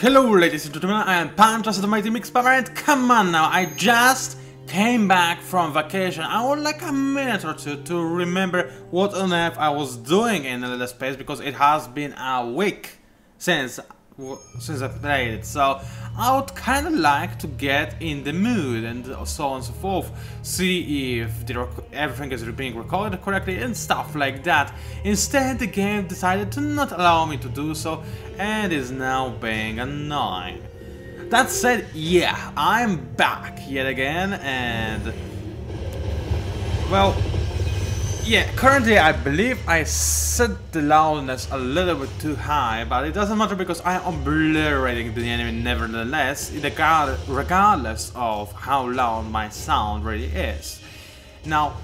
Hello ladies and gentlemen, I am PANCZASU, the mighty mix bomber, and come on now, I just came back from vacation. I would like a minute or two to remember what on earth I was doing in the space, because it has been a week since I played it, so I would kind of like to get in the mood and so on and so forth, see if everything is being recorded correctly and stuff like that. Instead, the game decided to not allow me to do so and is now being annoying. That said, yeah, I'm back yet again, and well, yeah, currently I believe I set the loudness a little bit too high, but it doesn't matter because I am obliterating the enemy nevertheless, regardless of how loud my sound really is. Now,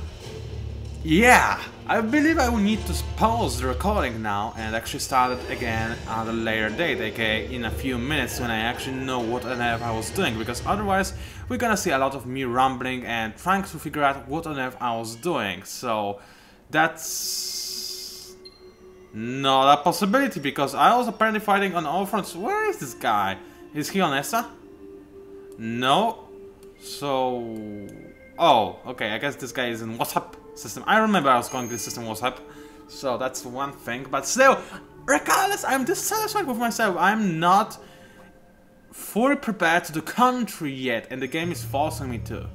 yeah, I believe I will need to pause the recording now and actually start it again at a later date, aka in a few minutes when I actually know what on earth I was doing, because otherwise we're gonna see a lot of me rambling and trying to figure out what on earth I was doing. So that's not a possibility, because I was apparently fighting on all fronts. Where is this guy? Is he on ESA? No. So... oh, okay, I guess this guy is in WhatsApp system. I remember I was calling this system WhatsApp, so that's one thing. But still, regardless, I'm dissatisfied with myself. I'm not fully prepared to the country yet, and the game is forcing me to.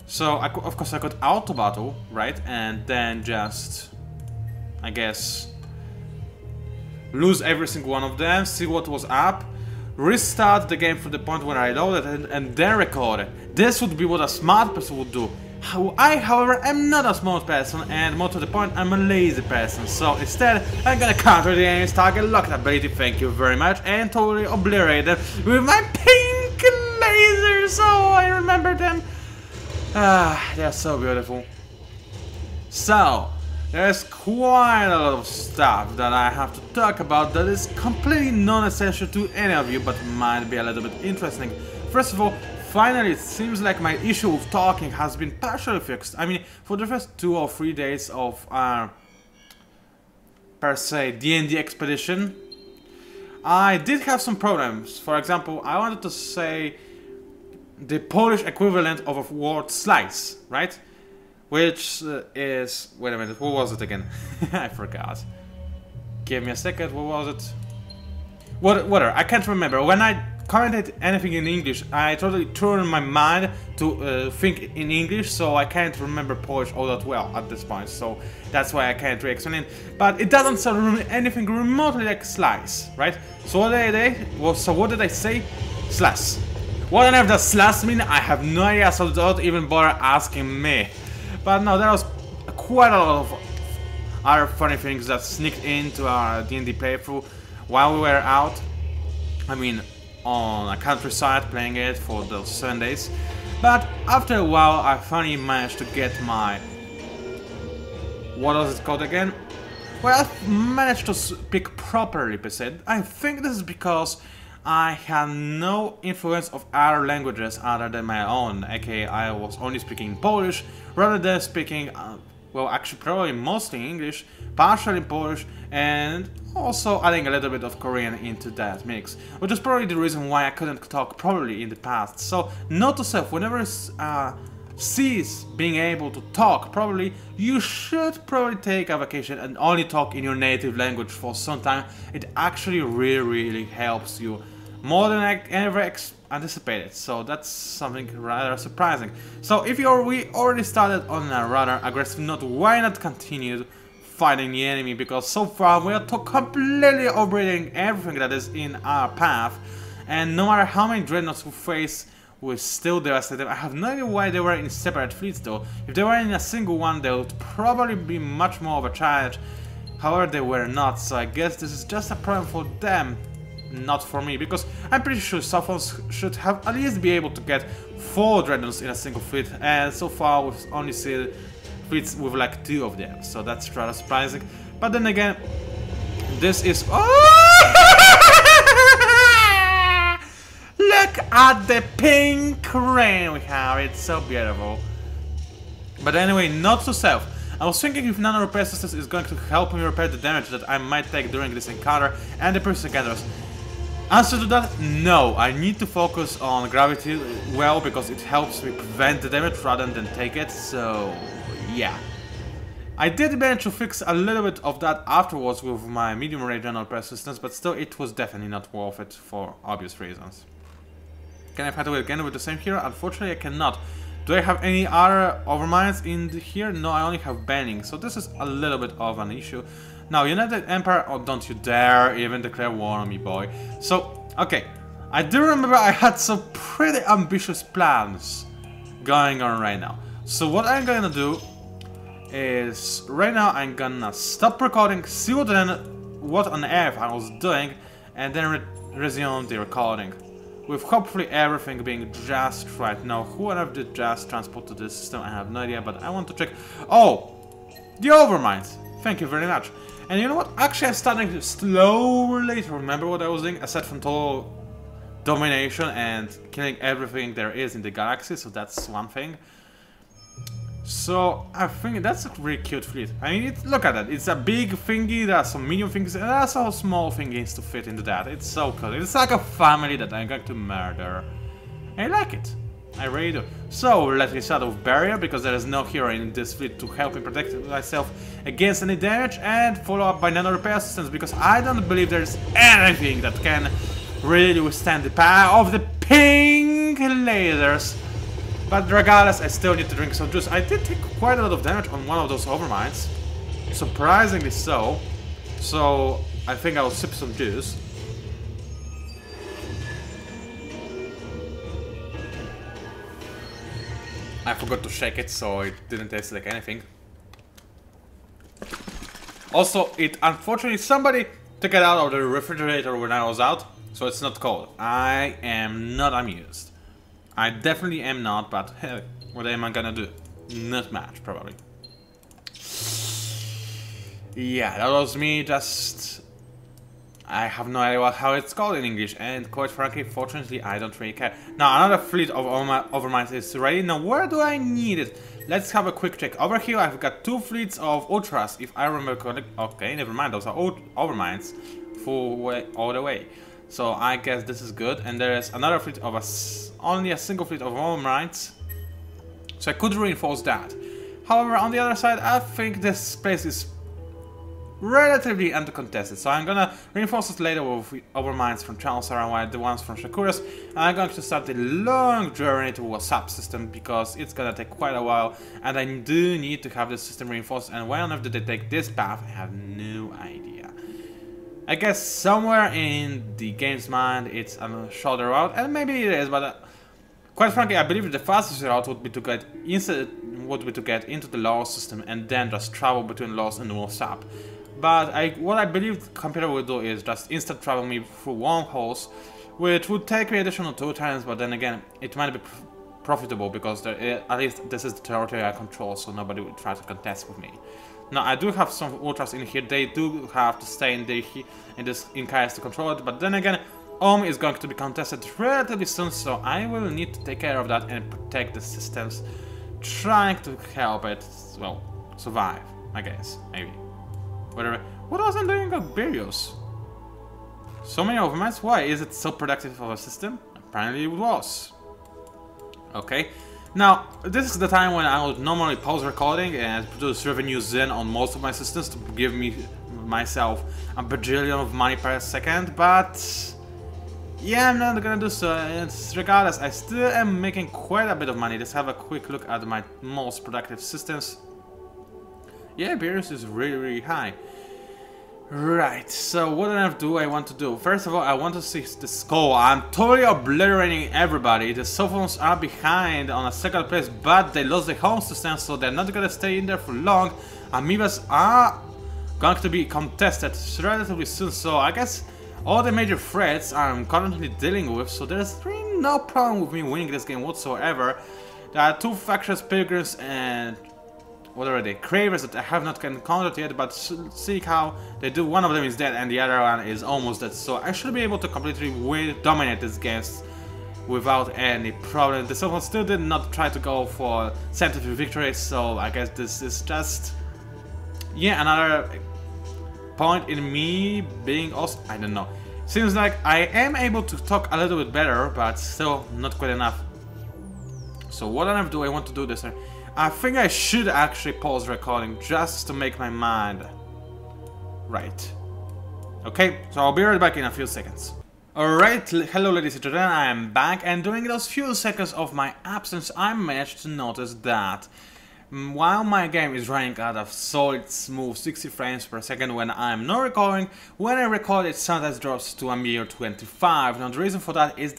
So, of course, I could auto battle, right? And then just, I guess, lose every single one of them, see what was up, restart the game from the point where I loaded it, and then record it. This would be what a smart person would do. I, however, am not a smart person, and more to the point, I'm a lazy person. So instead, I'm gonna counter the enemy's target locked ability, thank you very much, and totally obliterate them with my pink lasers. So I remember them. Ah, they're so beautiful. So, there's quite a lot of stuff that I have to talk about that is completely non-essential to any of you, but might be a little bit interesting. First of all, finally, it seems like my issue with talking has been partially fixed. I mean, for the first 2 or 3 days of our, per se, D&D expedition, I did have some problems. For example, I wanted to say the Polish equivalent of a word slice, right? Which is... wait a minute, what was it again? I forgot. Give me a second, what was it? Whatever, I can't remember. When I commented anything in English, I totally turned my mind to think in English, so I can't remember Polish all that well at this point, so that's why I can't really explain it. But it doesn't sound anything remotely like slice, right? So what did I say? Slice. What on earth does slice mean? I have no idea, so don't even bother asking me. But no, there was quite a lot of other funny things that sneaked into our D&D playthrough while we were out. I mean, on a countryside playing it for those 7 days. But after a while, I finally managed to get my... what was it called again? Well, I managed to speak properly, per se. I think this is because I had no influence of other languages other than my own, aka I was only speaking Polish rather than speaking, well, actually probably mostly English, partially Polish, and also adding a little bit of Korean into that mix, which is probably the reason why I couldn't talk properly in the past. So, note to self, whenever cease being able to talk properly, you should probably take a vacation and only talk in your native language for some time. It actually really helps you more than I ever anticipated, so that's something rather surprising. So if we already started on a rather aggressive note, why not continue fighting the enemy, because so far we are completely obliterating everything that is in our path, and no matter how many dreadnoughts we face, we still devastate them. I have no idea why they were in separate fleets though. If they were in a single one, they would probably be much more of a challenge. However, they were not, so I guess this is just a problem for them, not for me, because I'm pretty sure Sophons should have at least be able to get 4 dreadnoughts in a single fleet, and so far we've only seen fleets with like 2 of them, so that's rather surprising. But then again, this is... oh! Look at the pink rain we have, it's so beautiful. But anyway, note to self, I was thinking if nano repair systems is going to help me repair the damage that I might take during this encounter and the previous encounters. Answer to that, no. I need to focus on gravity well because it helps me prevent the damage rather than take it, so yeah. I did manage to fix a little bit of that afterwards with my medium range general persistence, but still it was definitely not worth it for obvious reasons. Can I fight away again with the same hero? Unfortunately I cannot. Do I have any other overminds in here? No, I only have banning, so this is a little bit of an issue. Now, United Empire, oh, don't you dare even declare war on me, boy. So, okay, I do remember I had some pretty ambitious plans going on right now. So what I'm gonna do is, right now I'm gonna stop recording, see what on earth I was doing, and then resume the recording. With hopefully everything being just right. Now, who on earth did just transport to this system? I have no idea, but I want to check. Oh! The Overminds! Thank you very much. And you know what? Actually, I'm starting to slowly remember what I was doing, aside from total domination and killing everything there is in the galaxy, so that's one thing. So, I think that's a really cute fleet. I mean, look at that. It's a big thingy, there are some medium things, and there are some small thingies to fit into that. It's so cool. It's like a family that I'm going to murder. I like it. I really do. So, let me start with Barrier, because there is no hero in this fleet to help me protect myself against any damage, and follow up by nano repair systems, because I don't believe there's anything that can really withstand the power of the pink lasers. But regardless, I still need to drink some juice. I did take quite a lot of damage on one of those overminds. Surprisingly so. So, I think I'll sip some juice. I forgot to shake it, so it didn't taste like anything. Also, unfortunately, somebody took it out of the refrigerator when I was out, so it's not cold. I am not amused. I definitely am not, but hey, what am I gonna do? Not much, probably. Yeah, that was me just... I have no idea how it's called in English, and quite frankly, fortunately, I don't really care. Now, another fleet of overminds is ready. Now, where do I need it? Let's have a quick check. Over here, I've got 2 fleets of Ultras, if I remember correctly. Okay, never mind, those are overminds all the way. So, I guess this is good. And there is another fleet of only a single fleet of overminds. So, I could reinforce that. However, on the other side, I think this space is relatively uncontested, so I'm gonna reinforce it later with overminds from Chancellor and the ones from Shakuras. And I'm going to start the long journey to a subsystem because it's gonna take quite a while, and I do need to have this system reinforced. And why on earth did they take this path? I have no idea. I guess somewhere in the game's mind it's a shorter route, and maybe it is, but quite frankly, I believe the fastest route would be to get into the Lost system and then just travel between Lost and North Sub. But what I believe the computer will do is just instant travel me through wormholes, which would take me additional 2 times, but then again, it might be profitable because at least this is the territory I control, so nobody will try to contest with me. Now, I do have some Ultras in here. They do have to stay in this Chaos to control it, but then again, is going to be contested relatively soon, so I will need to take care of that and protect the systems, trying to help it, well, survive, I guess, maybe. Whatever. What was I doing with Burios? So many overminds? Why? Is it so productive of a system? Apparently it was. Okay. Now, this is the time when I would normally pause recording and produce revenues then on most of my systems to give myself a bajillion of money per second, but yeah, I'm not gonna do so. It's regardless, I still am making quite a bit of money. Let's have a quick look at my most productive systems. Yeah, Beerus is really, really high. Right, so what on earth do I want to do? First of all, I want to see the skull. I'm totally obliterating everybody. The Sophons are behind on a second place, but they lost the home system, so they're not gonna stay in there for long. Amoebas are going to be contested relatively soon, so I guess all the major threats I'm currently dealing with, so there's really no problem with me winning this game whatsoever. There are 2 factious pilgrims and what are they? Cravers that I have not encountered yet, but see how they do. One of them is dead and the other one is almost dead, so I should be able to completely dominate this game without any problem. The Sophons still did not try to go for scientific victory, so I guess this is just, yeah, another point in me being also, I don't know. Seems like I am able to talk a little bit better, but still not quite enough. So what on earth do I want to do this? I think I should actually pause recording just to make my mind right. Okay, so I'll be right back in a few seconds. Alright, hello ladies and gentlemen, I am back, and during those few seconds of my absence I managed to notice that while my game is running at a solid smooth 60 frames per second when I'm not recording, when I record it sometimes drops to a mere 25. Now the reason for that is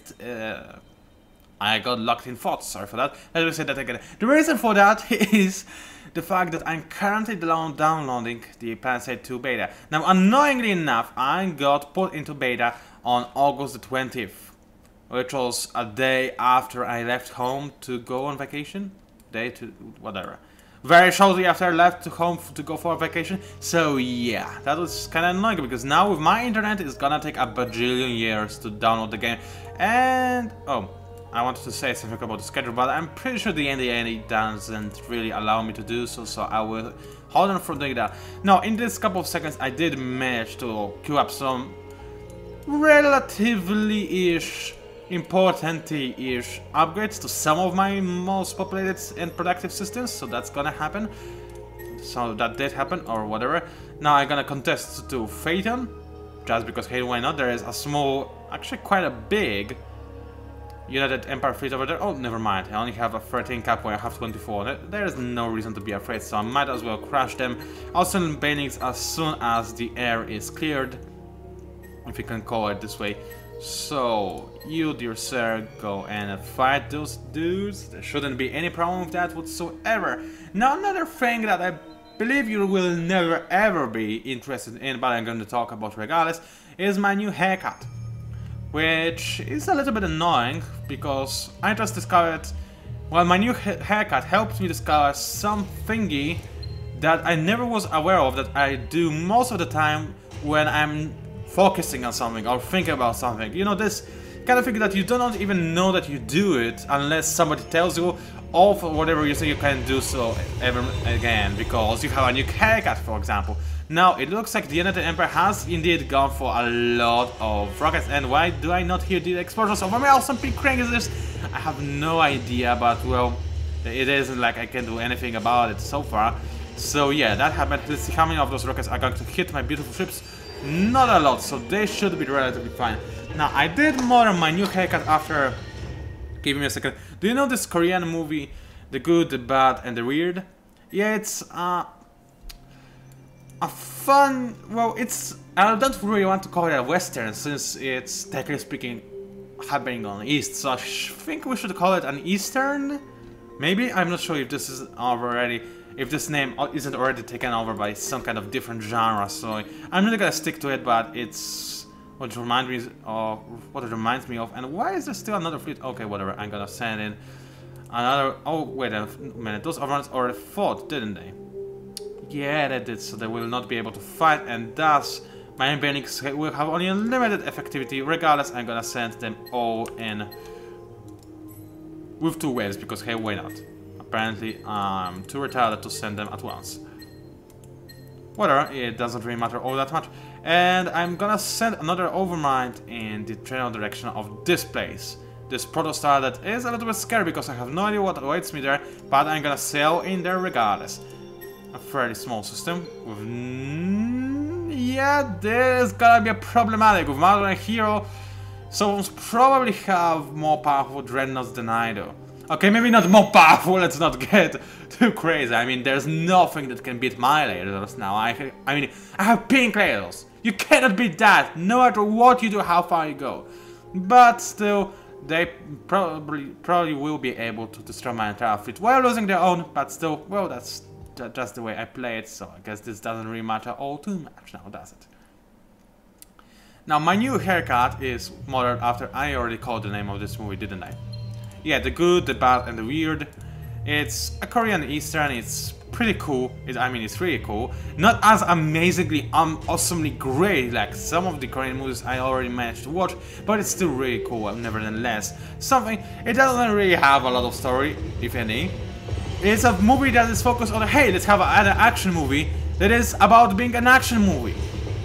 I got locked in thoughts, sorry for that. Let me say that again. The reason for that is the fact that I'm currently downloading the PANCZASU 2 beta. Now annoyingly enough, I got put into beta on August the 20th, which was a day after I left home to go on vacation. Day to whatever. Very shortly after I left home to go for a vacation. So yeah, that was kind of annoying because now with my internet it's gonna take a bajillion years to download the game. And oh, I wanted to say something about the schedule, but I'm pretty sure the NDA doesn't really allow me to do so, so I will hold on from doing that. Now, in this couple of seconds, I did manage to queue up some relatively-ish, important-ish upgrades to some of my most populated and productive systems, so that's gonna happen. So that did happen, or whatever. Now I'm gonna contest to Phaeton, just because, hey, why not? There is a small, actually quite a big United Empire fleet over there. Oh, never mind. I only have a 13 cap where I have 24. There is no reason to be afraid, so I might as well crash them. I'll send banings as soon as the air is cleared, if you can call it this way. So, you, dear sir, go and fight those dudes. There shouldn't be any problem with that whatsoever. Now, another thing that I believe you will never ever be interested in, but I'm going to talk about regardless, is my new haircut. Which is a little bit annoying, because I just discovered, well, my new haircut helped me discover some thingy that I never was aware of, that I do most of the time when I'm focusing on something or thinking about something. You know, this kind of thing that you do not even know that you do it unless somebody tells you, or for whatever reason you can do so ever again, because you have a new haircut, for example. Now, it looks like the United Empire has indeed gone for a lot of rockets, and why do I not hear the explosions of my awesome big crankers? I have no idea, but well, it isn't like I can do anything about it so far. So yeah, that happened. Let's see how many of those rockets are going to hit my beautiful ships. Not a lot, so they should be relatively fine. Now, I did model my new haircut after... Give me a second. Do you know this Korean movie, The Good, the Bad, and the Weird? Yeah, it's a fun... Well, it's... I don't really want to call it a western, since it's, technically speaking, happening on East. So I think we should call it an Eastern? Maybe? I'm not sure if this is already... If this name isn't already taken over by some kind of different genre, so I'm not gonna stick to it, but it's what it reminds me of. And why is there still another fleet? Okay, whatever. I'm gonna send in another. Oh, wait a minute. Those overruns already fought, didn't they? Yeah, they did. So they will not be able to fight, and thus my banings will have only a limited effectivity. Regardless, I'm gonna send them all in with 2 waves because hey, why not? Apparently, I'm too retarded to send them at once. Whatever, it doesn't really matter all that much. And I'm gonna send another overmind in the general direction of this place. This protostar that is a little bit scary because I have no idea what awaits me there, but I'm gonna sail in there regardless. A fairly small system with... yeah, this is gonna be a problematic. With Modern Hero, someone's probably have more powerful dreadnoughts than I do. Okay, maybe not more powerful, let's not get too crazy. I mean, there's nothing that can beat my lasers now. I mean, I have pink lasers. You cannot beat that, no matter what you do, how far you go. But still, they probably will be able to destroy my entire fleet while losing their own. But still, well, that's just the way I play it, so I guess this doesn't really matter all too much now, does it? Now, my new haircut is modeled after... I already called the name of this movie, didn't I? Yeah, The Good, the Bad, and the Weird. It's a Korean Eastern, it's pretty cool. I mean, it's really cool. Not as amazingly, awesomely great like some of the Korean movies I already managed to watch, but it's still really cool, nevertheless. It doesn't really have a lot of story, if any. It's a movie that is focused on, hey, let's have an action movie that is about being an action movie.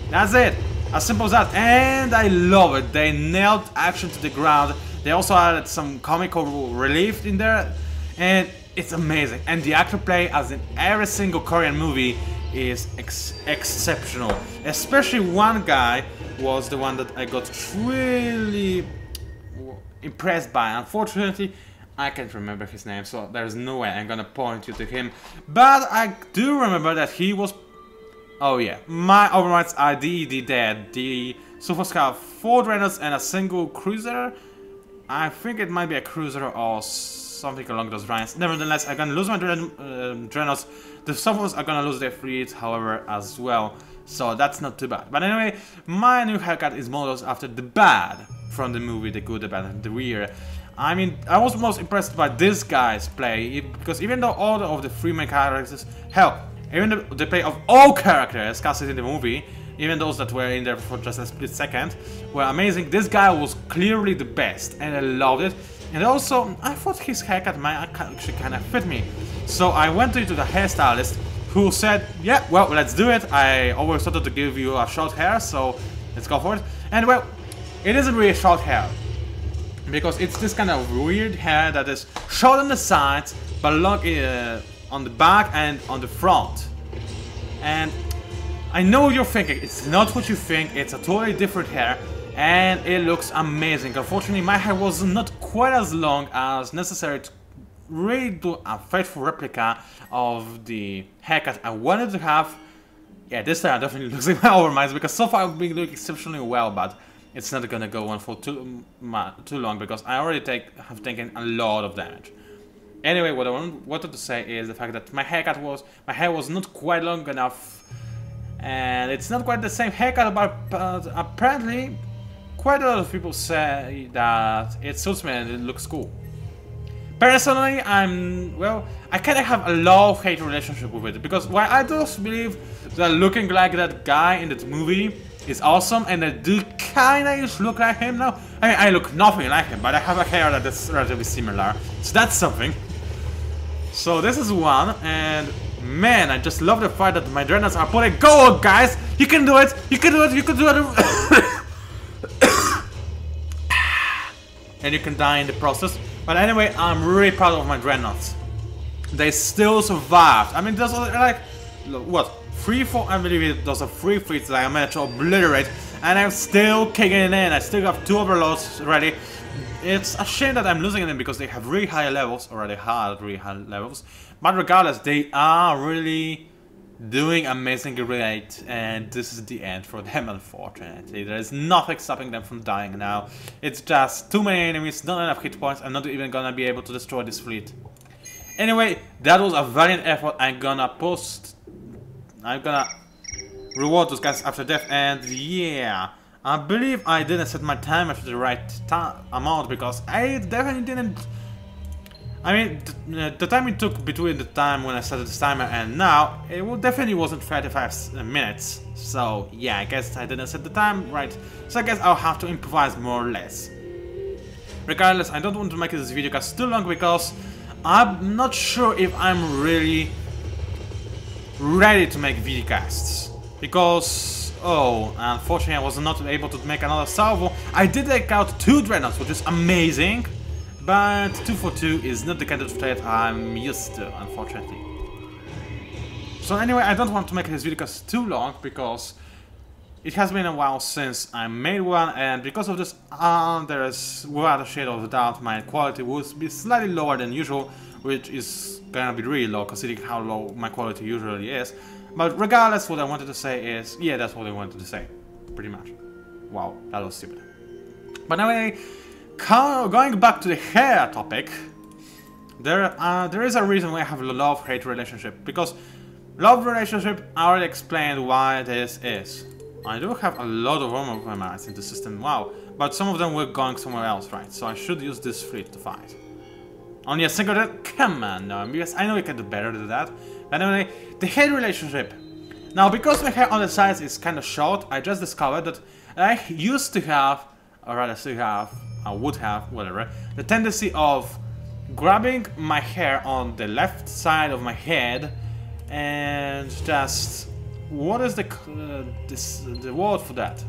That's it. As simple as that, and I love it. They nailed action to the ground. They also added some comical relief in there, and it's amazing. And the actor play, as in every single Korean movie, is exceptional. Especially one guy was the one that I got really impressed by. Unfortunately, I can't remember his name, so there's no way I'm gonna point you to him. But I do remember that he was... Oh yeah, my overrides are the Superscar 4 Dreadnoughts and a single cruiser. I think it might be a cruiser or something along those lines. Nevertheless, I'm gonna lose my Dreadnoughts. The Sophos are gonna lose their fleet, however, as well. So that's not too bad. But anyway, my new haircut is modeled after the bad from the movie, The Good, the Bad, and the Weird. I mean, I was most impressed by this guy's play, because even though all of the 3 main characters, hell, even the play of all characters casted in the movie, even those that were in there for just a split second, were amazing. This guy was clearly the best, and I loved it. And also, I thought his haircut might actually kind of fit me. So I went to the hairstylist, who said, yeah, well, let's do it. I always wanted to give you a short hair, so let's go for it. And well, it isn't really short hair, because it's this kind of weird hair that is short on the sides, but long on the back and on the front. And I know what you're thinking, it's not what you think, it's a totally different hair, and it looks amazing. Unfortunately, my hair was not quite as long as necessary to really do a faithful replica of the haircut I wanted to have. Yeah, this time definitely looks like my overminds, because so far I've been doing exceptionally well, but it's not gonna go on for too long, because I already have taken a lot of damage. Anyway, what I wanted to say is the fact that my hair was not quite long enough, and it's not quite the same haircut, but apparently quite a lot of people say that it suits me and it looks cool. Personally, I kinda have a love-hate relationship with it, because while I do believe that looking like that guy in that movie is awesome, and I do kinda look like him now. I mean, I look nothing like him, but I have a hair that is relatively similar, so that's something. So this is one, and man, I just love the fact that my Dreadnoughts are putting go on, guys! You can do it! You can do it! You can do it! And you can die in the process. But anyway, I'm really proud of my Dreadnoughts. They still survived. I mean, there's like, what? 3-4, I believe those are 3 fleets that I managed to obliterate, and I'm still kicking it in. I still have 2 overloads ready. It's a shame that I'm losing them, because they have really high levels, already had really high levels. But regardless, they are really doing amazingly great, and this is the end for them, unfortunately. There is nothing stopping them from dying now. It's just too many enemies, not enough hit points. I'm not even gonna be able to destroy this fleet. Anyway, that was a valiant effort. I'm gonna reward those guys after death, and yeah, I believe I didn't set my timer to the right amount, because I definitely didn't. I mean, the time it took between the time when I started the timer and now, it definitely wasn't 35 minutes. So yeah, I guess I didn't set the time right. So I guess I'll have to improvise more or less. Regardless, I don't want to make this video cast too long, because I'm not sure if I'm really ready to make videocasts. Because, oh, unfortunately I was not able to make another salvo. I did take out 2 Dreadnoughts, which is amazing. But 2 for 2 is not the kind of trade I'm used to, unfortunately. So anyway, I don't want to make this video too long, because it has been a while since I made one, and because of this, there is, without a shadow of a doubt, my quality will be slightly lower than usual, which is gonna be really low, considering how low my quality usually is. But regardless, what I wanted to say is, yeah, that's what I wanted to say, pretty much. Wow, that was stupid. But anyway, going back to the hair topic, there is a reason why I have a love-hate relationship, because love relationship, I already explained why this is. I do have a lot of armor miles in the system, wow, but some of them were going somewhere else, right? So I should use this fleet to fight. Only a single death? Come on, no, because I know you can do better than that. But anyway, the hair relationship. Now, because my hair on the sides is kind of short, I just discovered that I used to have, or rather still have, I would have, whatever, the tendency of grabbing my hair on the left side of my head and just, what is the word for that?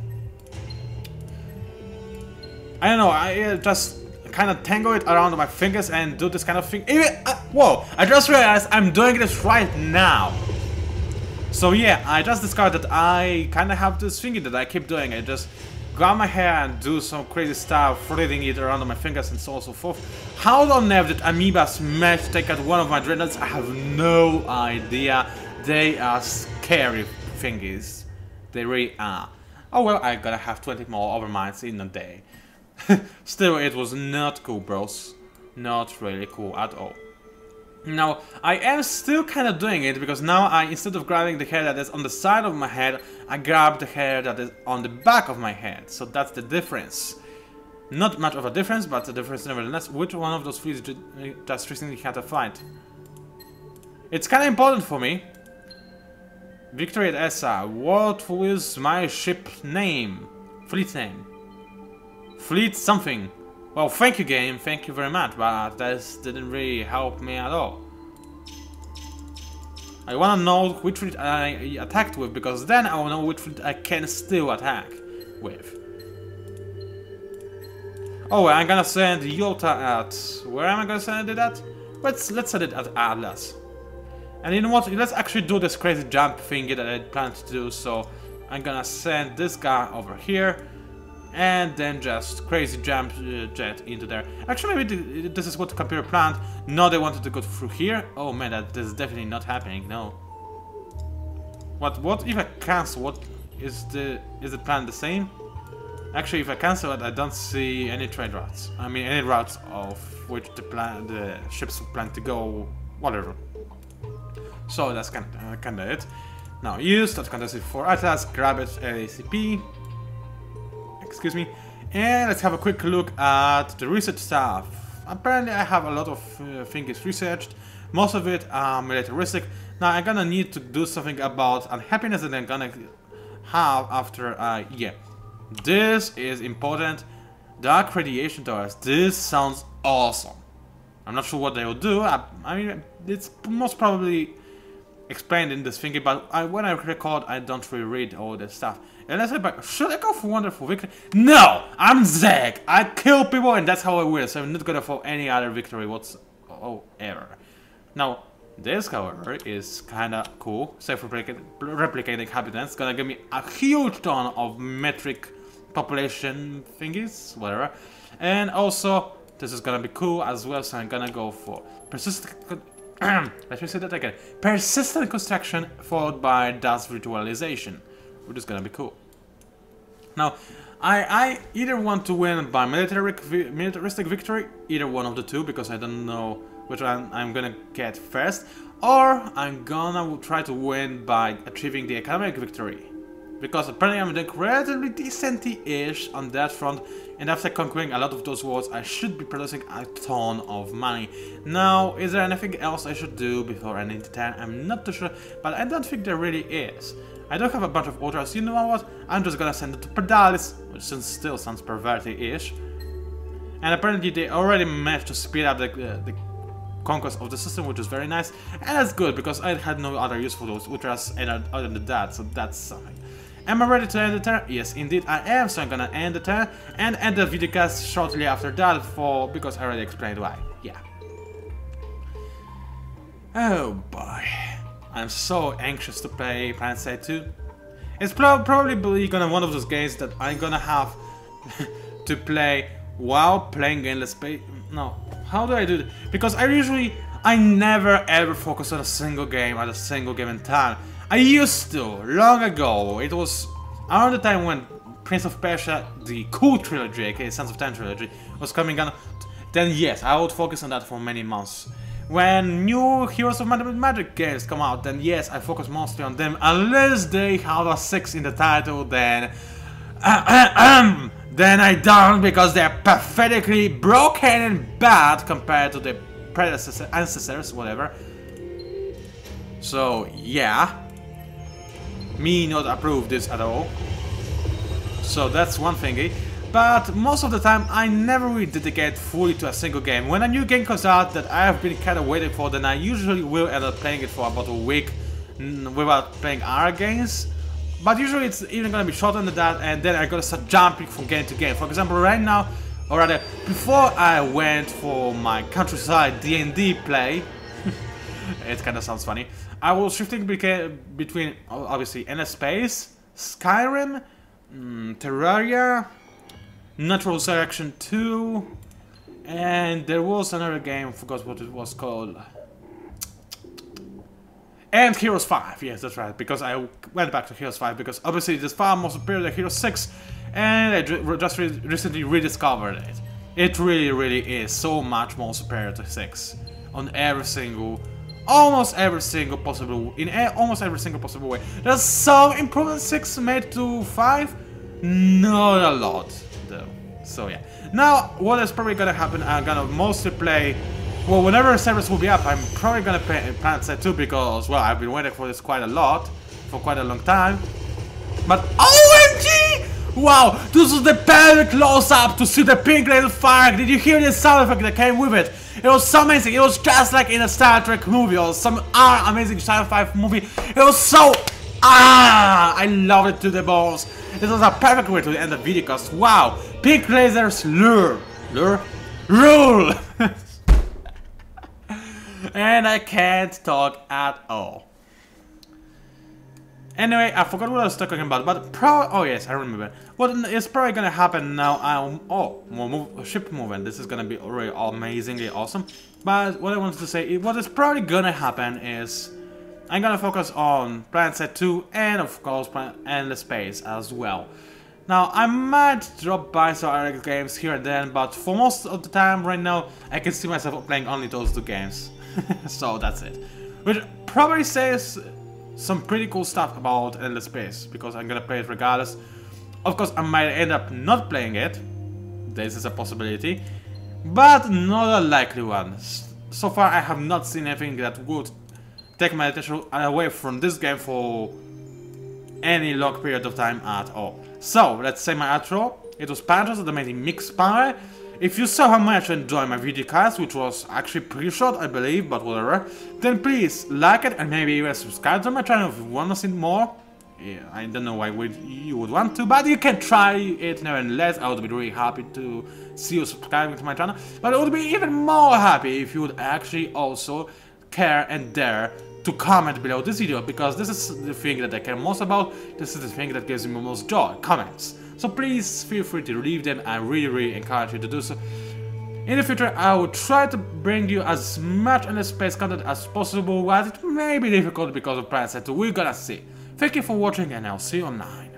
I don't know, I just kind of tangle it around my fingers and do this kind of thing. Even, whoa, I just realized I'm doing this right now. So yeah, I just discovered that I kind of have this thingy that I keep doing. I just grab my hair and do some crazy stuff, threading it around my fingers and so on and so forth. How on earth did amoebas manage to take out one of my dreadnoughts? I have no idea. They are scary thingies. They really are. Oh well, I gotta have 20 more overminds in a day. Still, it was not cool, bros. Not really cool at all. Now, I am still kind of doing it, because now instead of grabbing the hair that is on the side of my head, I grab the hair that is on the back of my head. So that's the difference. Not much of a difference, but a difference nevertheless. Which one of those fleets just recently had a fight? It's kind of important for me. Victory at Essa. What was my ship name? Fleet name. Fleet something. Well, thank you, game. Thank you very much, but this didn't really help me at all. I wanna know which fleet I attacked with, because then I will know which fleet I can still attack with. Oh, I'm gonna send Yota at... Where am I gonna send it at? Let's send it at Atlas. And you know what? Let's actually do this crazy jump thingy that I planned to do. So I'm gonna send this guy over here. And then just crazy jump jet into there. Actually, maybe this is what the computer planned. No, they wanted to go through here. Oh man, that is definitely not happening. No. What if I cancel? What is the plan the same? Actually, if I cancel it, I don't see any trade routes. I mean, any routes of which the ships plan to go. Whatever. So that's kinda it. Now use .fantasy for Atlas. Grab it ACP. Excuse me, and let's have a quick look at the research stuff. Apparently I have a lot of things researched, most of it are militaristic. Now I'm gonna need to do something about unhappiness that I'm gonna have after, yeah. This is important. Dark radiation towers, this sounds awesome. I'm not sure what they will do, I mean, it's most probably explained in this thingy, but when I record, I don't really read all this stuff. And let's say, but should I go for Wonderful Victory? No! I'm Zerg! I kill people and that's how I win, so I'm not gonna for any other victory whatsoever. Now, this, however, is kinda cool. Self-replicating inhabitants, gonna give me a huge ton of metric population thingies, whatever. And also, this is gonna be cool as well, so I'm gonna go for persistent... Let me say that again. Persistent construction followed by dust virtualization, which is gonna be cool. Now, I either want to win by militaristic victory, either one of the two, because I don't know which one I'm gonna get first, or I'm gonna try to win by achieving the economic victory. Because apparently I'm doing relatively decent-ish on that front, and after conquering a lot of those wars, I should be producing a ton of money. Now, is there anything else I should do before ending the turn? I'm not too sure, but I don't think there really is. I don't have a bunch of ultras, you know what? I'm just gonna send it to Pedalis, which still sounds perverty-ish. And apparently they already managed to speed up the conquest of the system, which is very nice. And that's good, because I had no other use for those ultras other than that, so that's something. Am I ready to end the turn? Yes, indeed I am, so I'm gonna end the turn and end the videocast shortly after that because I already explained why. Yeah. Oh boy. I'm so anxious to play PANCZASU 2. It's probably gonna be one of those games that I'm gonna have to play while playing Endless Space. No, how do I do it? Because I never ever focus on a single game at a single given time. I used to, long ago. It was around the time when Prince of Persia, the cool trilogy, aka Sons of Time trilogy, was coming out. Then yes, I would focus on that for many months. When new Heroes of Magic games come out, then yes, I focus mostly on them, unless they have a 6 in the title, then I don't, because they're pathetically broken and bad compared to the ancestors, whatever. So yeah, me not approve this at all. So that's one thingy. But most of the time, I never really dedicate fully to a single game. When a new game comes out that I have been kind of waiting for, then I usually will end up playing it for about a week without playing other games. But usually it's even gonna be shorter than that, and then I'm gonna start jumping from game to game. For example, right now, or rather, before I went for my countryside D&D play, it kind of sounds funny, I was shifting between, obviously, NS Space, Skyrim, Terraria, Natural Selection 2, and there was another game, I forgot what it was called. And Heroes 5, yes, that's right, because I went back to Heroes 5, because obviously it is far more superior than Heroes 6, and I just recently rediscovered it. It really is so much more superior to 6 on almost every single possible way. There's some improvement 6 made to 5, not a lot though. So yeah. Now what is probably gonna happen? I'm gonna mostly play. Well, whenever servers will be up, I'm probably gonna play PANCZASU because, well, I've been waiting for this quite a long time. But OMG! Wow, this is the perfect close-up to see the pink little fire. Did you hear the sound effect that came with it? It was so amazing. It was just like in a Star Trek movie or some amazing sci-fi movie. It was so... I love it to the balls. This was a perfect way to end the video because, wow, pink lasers rule! And I can't talk at all. Anyway, I forgot what I was talking about, but oh yes, I remember. What is probably gonna happen now? More ship movement. This is gonna be really amazingly awesome. But what I wanted to say, what is probably gonna happen is I'm gonna focus on PANCZASU and of course Endless Space as well. Now, I might drop by some other games here and then, but for most of the time right now, I can see myself playing only those two games. So that's it. Which probably says some pretty cool stuff about Endless Space, because I'm gonna play it regardless. Of course, I might end up not playing it. This is a possibility. But not a likely one. So far, I have not seen anything that would take my attention away from this game for any long period of time at all. So, let's say my outro. It was PANCZASU, the amazing mix power. If you saw how much I enjoyed my video cast, which was actually pretty short, I believe, but whatever, then please like it and maybe even subscribe to my channel if you want to see more. Yeah, I don't know why you would want to, but you can try it nevertheless. I would be really happy to see you subscribing to my channel. But I would be even more happy if you would actually also care and dare to comment below this video, because this is the thing that I care most about. This is the thing that gives me most joy, comments. So please feel free to leave them. I really encourage you to do so. In the future, I will try to bring you as much Endless Space content as possible, but it may be difficult because of PANCZASU. We're gonna see. Thank you for watching, and I'll see you online.